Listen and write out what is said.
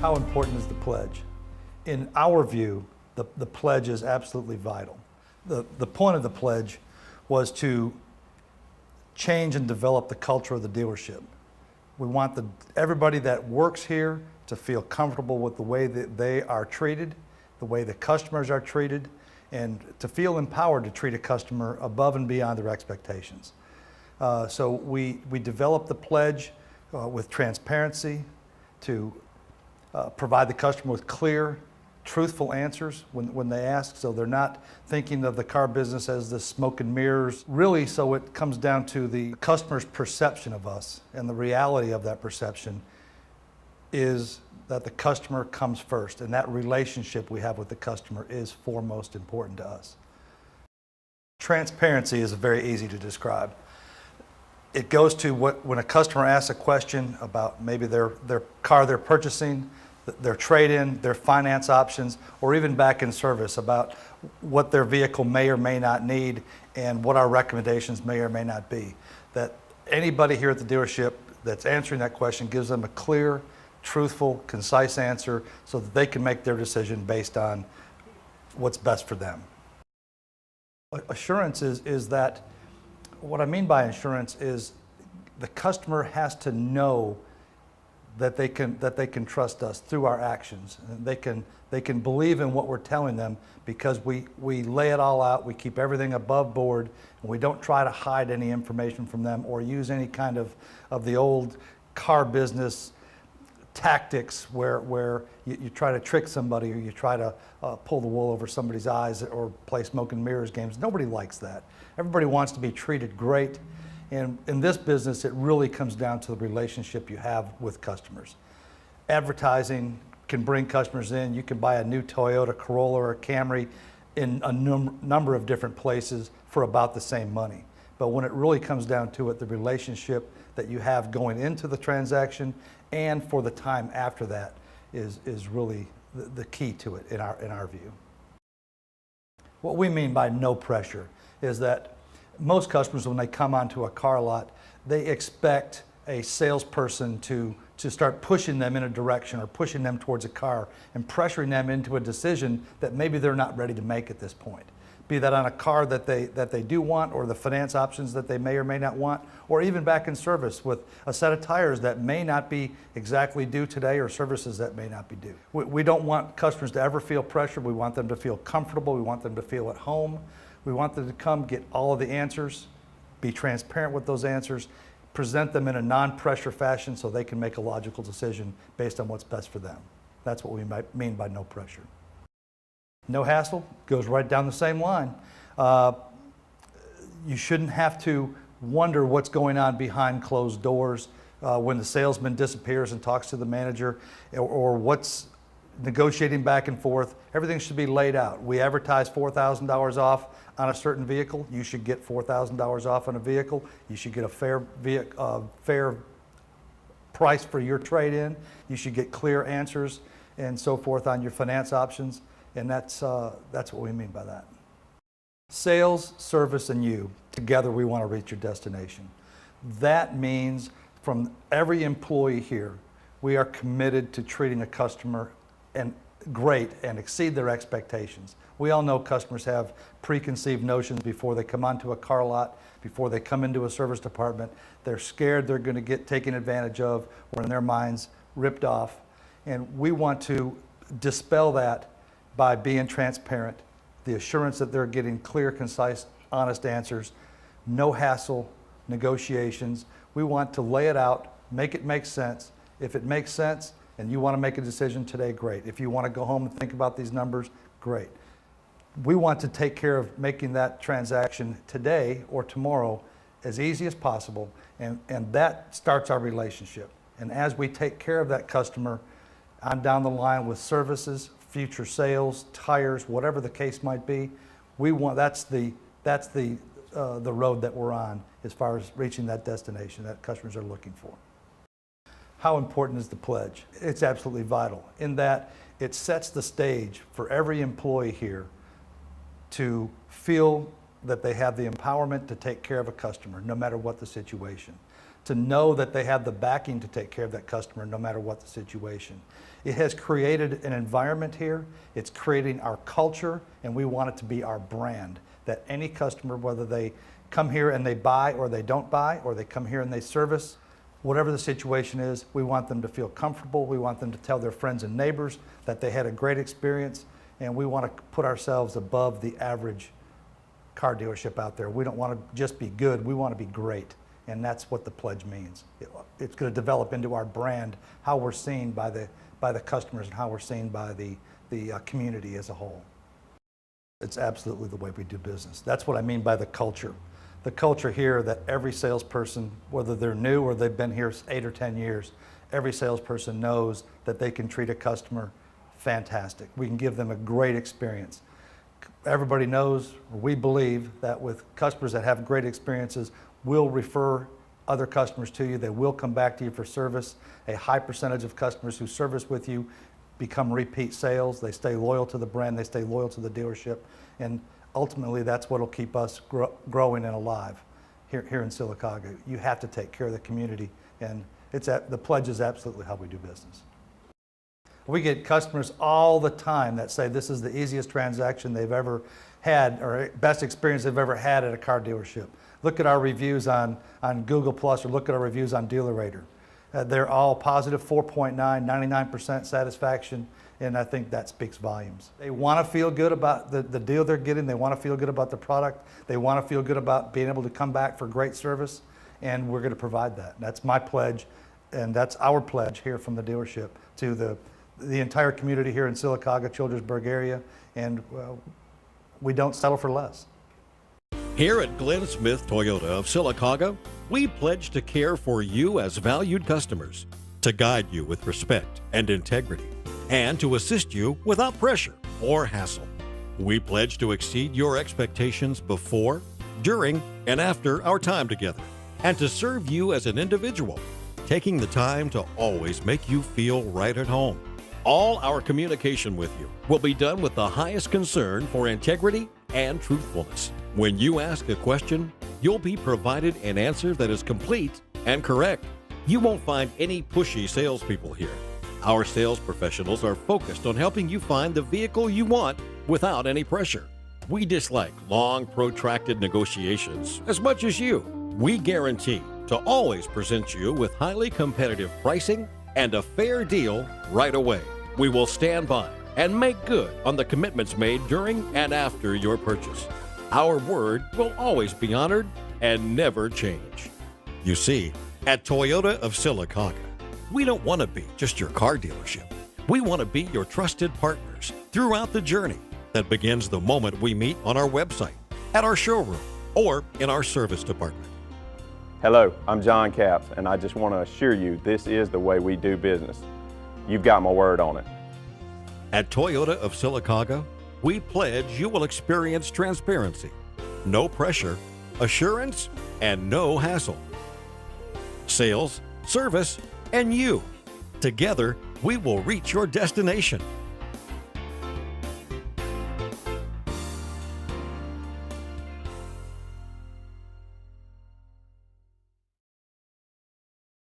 How important is the pledge? In our view, the pledge is absolutely vital. The point of the pledge was to change and develop the culture of the dealership. We want everybody that works here to feel comfortable with the way that they are treated, the way the customers are treated, and to feel empowered to treat a customer above and beyond their expectations. So we developed the pledge with transparency to provide the customer with clear, truthful answers when they ask, so they're not thinking of the car business as the smoke and mirrors. Really, so it comes down to the customer's perception of us, and the reality of that perception is that the customer comes first, and that relationship we have with the customer is foremost important to us. Transparency is very easy to describe. It goes to when a customer asks a question about maybe their car they're purchasing, their trade-in, their finance options, or even back in service, about what their vehicle may or may not need and what our recommendations may or may not be. That anybody here at the dealership that's answering that question gives them a clear, truthful, concise answer so that they can make their decision based on what's best for them. Assurance is that, what I mean by assurance is the customer has to know that they can trust us through our actions. And they can believe in what we're telling them because we lay it all out, we keep everything above board, and we don't try to hide any information from them or use any kind of the old car business tactics where you try to trick somebody or you try to pull the wool over somebody's eyes or play smoke and mirrors games. Nobody likes that. Everybody wants to be treated great. And in this business, it really comes down to the relationship you have with customers. Advertising can bring customers in. You can buy a new Toyota Corolla or a Camry in a number of different places for about the same money. But when it really comes down to it, the relationship that you have going into the transaction and for the time after that is really the key to it in our view. What we mean by no pressure is that most customers, when they come onto a car lot, they expect a salesperson to start pushing them in a direction or pushing them towards a car and pressuring them into a decision that maybe they're not ready to make at this point. Be that on a car that they do want, or the finance options that they may or may not want, or even back in service with a set of tires that may not be exactly due today or services that may not be due. We don't want customers to ever feel pressure. We want them to feel comfortable. We want them to feel at home. We want them to come get all of the answers, be transparent with those answers, present them in a non-pressure fashion so they can make a logical decision based on what's best for them. That's what we might mean by no pressure. No hassle goes right down the same line. You shouldn't have to wonder what's going on behind closed doors when the salesman disappears and talks to the manager, or what's negotiating back and forth. Everything should be laid out. We advertise $4,000 off on a certain vehicle. You should get $4,000 off on a vehicle. You should get a fair price for your trade-in. You should get clear answers and so forth on your finance options. And that's what we mean by that. Sales, service, and you, together we want to reach your destination. That means from every employee here, we are committed to treating a customer great and exceed their expectations. We all know customers have preconceived notions before they come onto a car lot, before they come into a service department. They're scared they're going to get taken advantage of, or in their minds, ripped off. And we want to dispel that by being transparent, the assurance that they're getting clear, concise, honest answers, no hassle negotiations. We want to lay it out, make it make sense. If it makes sense and you want to make a decision today, great. If you want to go home and think about these numbers, great. We want to take care of making that transaction today or tomorrow as easy as possible, and that starts our relationship. And as we take care of that customer on down the line with services, future sales, tires, whatever the case might be, that's the road that we're on as far as reaching that destination that customers are looking for. How important is the pledge? It's absolutely vital in that it sets the stage for every employee here to feel that they have the empowerment to take care of a customer, no matter what the situation. to know that they have the backing to take care of that customer no matter what the situation. It has created an environment here. It's creating our culture, and we want it to be our brand, that any customer, whether they come here and they buy or they don't buy, or they come here and they service, whatever the situation is, we want them to feel comfortable. We want them to tell their friends and neighbors that they had a great experience, and we want to put ourselves above the average car dealership out there. We don't want to just be good, we want to be great, and that's what the pledge means. It's going to develop into our brand, how we're seen by the customers and how we're seen by the community as a whole. It's absolutely the way we do business. That's what I mean by the culture. The culture here, that every salesperson, whether they're new or they've been here 8 or 10 years, every salesperson knows that they can treat a customer fantastic. We can give them a great experience. Everybody knows, or we believe, that with customers that have great experiences, we'll refer other customers to you. They will come back to you for service. A high percentage of customers who service with you become repeat sales. They stay loyal to the brand, they stay loyal to the dealership, and ultimately that's what will keep us growing and alive here in Sylacauga. You have to take care of the community, and the pledge is absolutely how we do business. We get customers all the time that say this is the easiest transaction they've ever had, or best experience they've ever had at a car dealership. Look at our reviews on Google Plus, or look at our reviews on DealerRater. They're all positive, 4.9, 99% satisfaction, and I think that speaks volumes. They want to feel good about the deal they're getting. They want to feel good about the product. They want to feel good about being able to come back for great service, and we're going to provide that. That's my pledge, and that's our pledge here from the dealership to the entire community here in Sylacauga, Childersburg area, and we don't settle for less. Here at Glenn Smith Toyota of Sylacauga, we pledge to care for you as valued customers, to guide you with respect and integrity, and to assist you without pressure or hassle. We pledge to exceed your expectations before, during, and after our time together, and to serve you as an individual, taking the time to always make you feel right at home. All our communication with you will be done with the highest concern for integrity and truthfulness. When you ask a question, you'll be provided an answer that is complete and correct. You won't find any pushy salespeople here. Our sales professionals are focused on helping you find the vehicle you want without any pressure. We dislike long, protracted negotiations as much as you. We guarantee to always present you with highly competitive pricing and a fair deal right away. We will stand by and make good on the commitments made during and after your purchase. Our word will always be honored and never change. You see, at Toyota of Sylacauga, we don't want to be just your car dealership. We want to be your trusted partners throughout the journey that begins the moment we meet on our website, at our showroom, or in our service department. Hello, I'm John Capps, and I just want to assure you this is the way we do business. You've got my word on it. At Toyota of Sylacauga, we pledge you will experience transparency, no pressure, assurance, and no hassle. Sales, service, and you. Together, we will reach your destination.